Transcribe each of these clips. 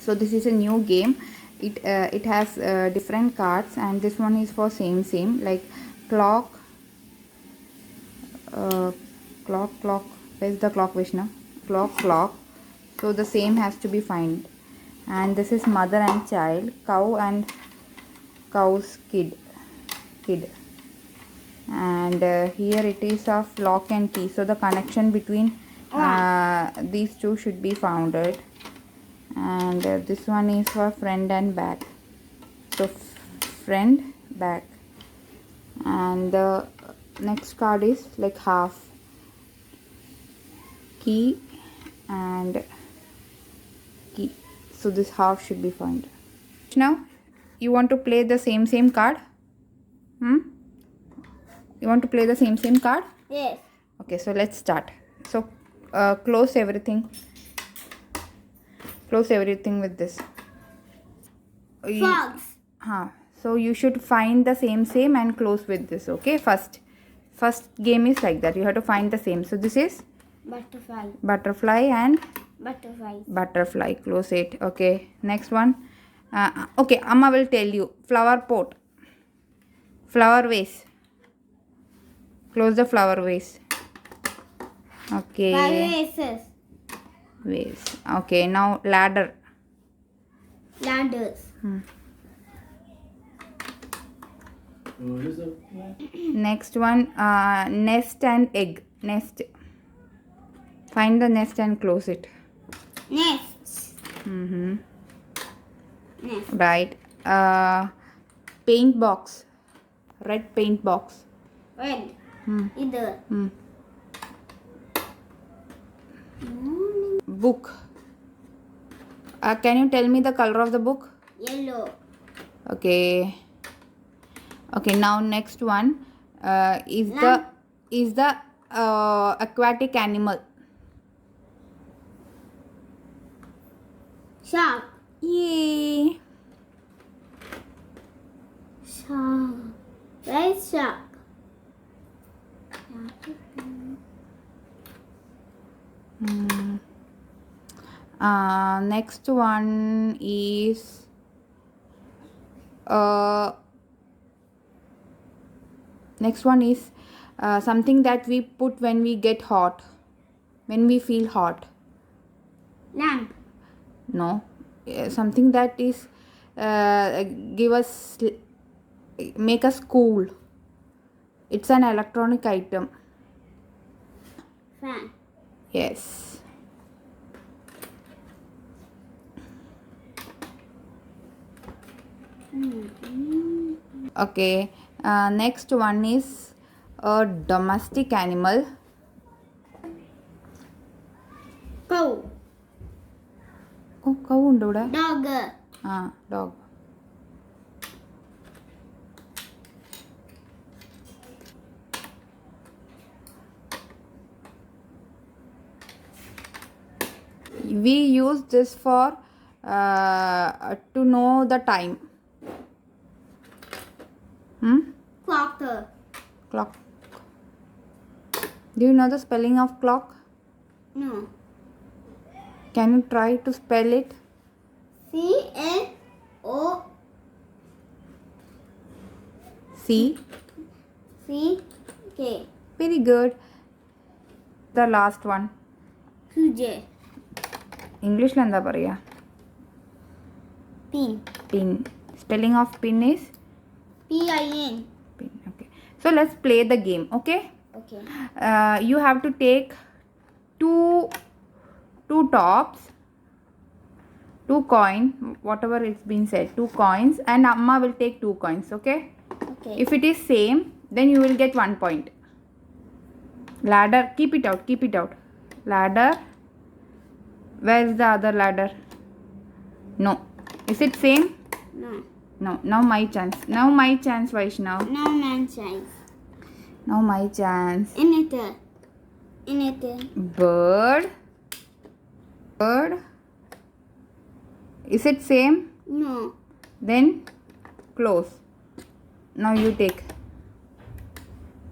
So this is a new game. It has different cards, and this one is for same like clock, uh, clock. Where's the clock, Vishnu? Clock. So the same has to be found. And this is mother and child, cow and cow's kid. And here it is of lock and key. So the connection between these two should be founded. And this one is for friend and back. So friend, back. And the next card is like half, key and key. So this half should be found. Now you want to play the same card? You want to play the same card? Yes. Okay, so let's start. So close everything with this. Frogs. So you should find the same and close with this. Okay, first game is like that. You have to find the same. So this is butterfly and butterfly. Close it. Okay, next one. Okay, Amma will tell you. Flower pot, flower vase. Close the flower vase. Okay. 5 vases. Vase. Okay, now ladder. Ladders. Next one, nest and egg. Nest. Find the nest and close it. Nests. Nest. Right. Paint box. Red paint box. Red. Either. Book. Can you tell me the color of the book? Yellow. Okay. Now next one is Lamp. the aquatic animal. Shark. Yay. Shark. Where is shark? Next one is something that we put when we get hot, when we feel hot. Lamp. No, something that is make us cool. It's an electronic item. Fan. Yes. Okay, next one is a domestic animal. Cow. Oh, cow undu ivide. Dog. Dog. We use this for to know the time. Clock. Do you know the spelling of clock? No. Can you try to spell it? C-N-O. C-K. Very good. The last one. Q-J. English la endha paraya? Pin. Spelling of pin is? P-I-N. Pin. Okay. So let's play the game. Okay. Okay. You have to take two tops, 2 coin, whatever it's been said, 2 coins, and Amma will take 2 coins. Okay. Okay. If it is same, then you will get 1 point. Ladder. Keep it out. Ladder. Where is the other ladder? No. Is it same? No. Now my chance. Vaishnav. No man's eyes. Now my chance. In it. Bird. Is it same? No. Then close. Now you take.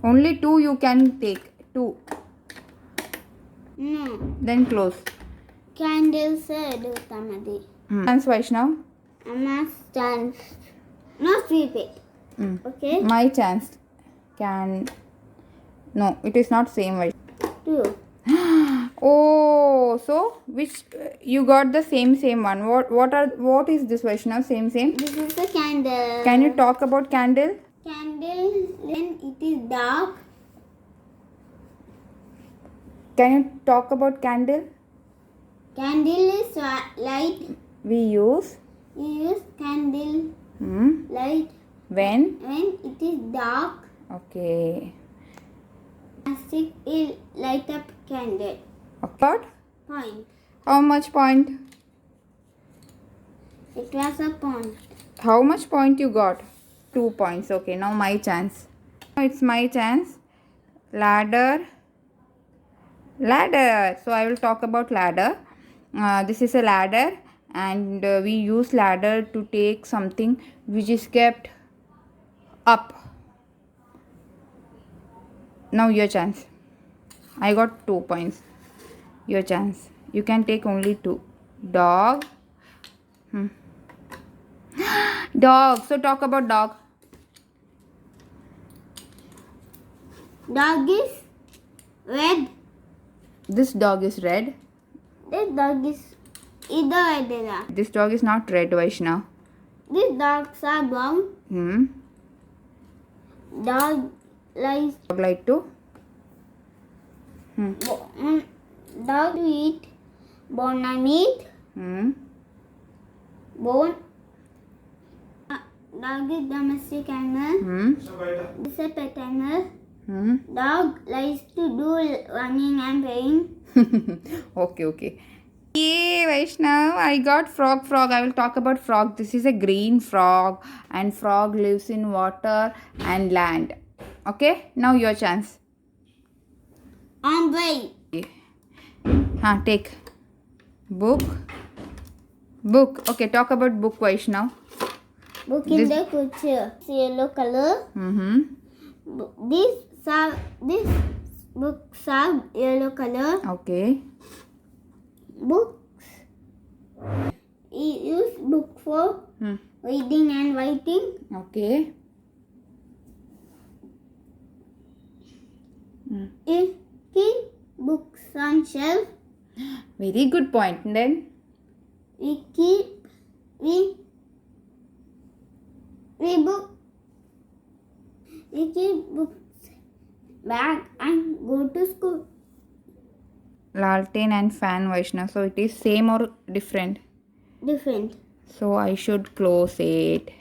Only 2 you can take. 2. No. Then close. Candles do tamadi. Chance Vaishnav. My chance. No sweep it. Mm. Okay. My chance. Can. No, it is not same Vaishnav. 2. Oh, so which you got the same one. What is this Vaishnav? Same. This is a candle. Can you talk about candle? Candle when it is dark. Can you talk about candle? Candle is light. We use You use candle light when. when it is dark. Okay. Plastic will light up candle. About Point. how much point? It was a point. How much point you got? 2 points. Okay, now my chance. Now it's my chance. Ladder. So I will talk about ladder. This is a ladder, and we use ladder to take something which is kept up. Now your chance. I got 2 points. Your chance. You can take only 2. Dog. Dog. So talk about dog. Dog is red. This dog is red. This dog is either. This dog is not red, Vaishnav. These dogs are brown. Dog likes Dog like to. dog to eat bone meat. Bone. Dog is domestic animal. This is a pet animal. Dog likes to do running and playing. Okay. Yay, Vaishnav. I got frog. I will talk about frog. This is a green frog, and frog lives in water and land. Okay, now your chance. On way. Take book. Okay, talk about book, Vaishnav. Book in the picture. It's yellow color. This books are yellow color. Okay. Books. We use book for reading and writing. Okay. We keep books on shelf. Very good point. And then We keep books back and go to school. Lalten and fan, Vaishnav. So it is same or different? Different. So I should close it.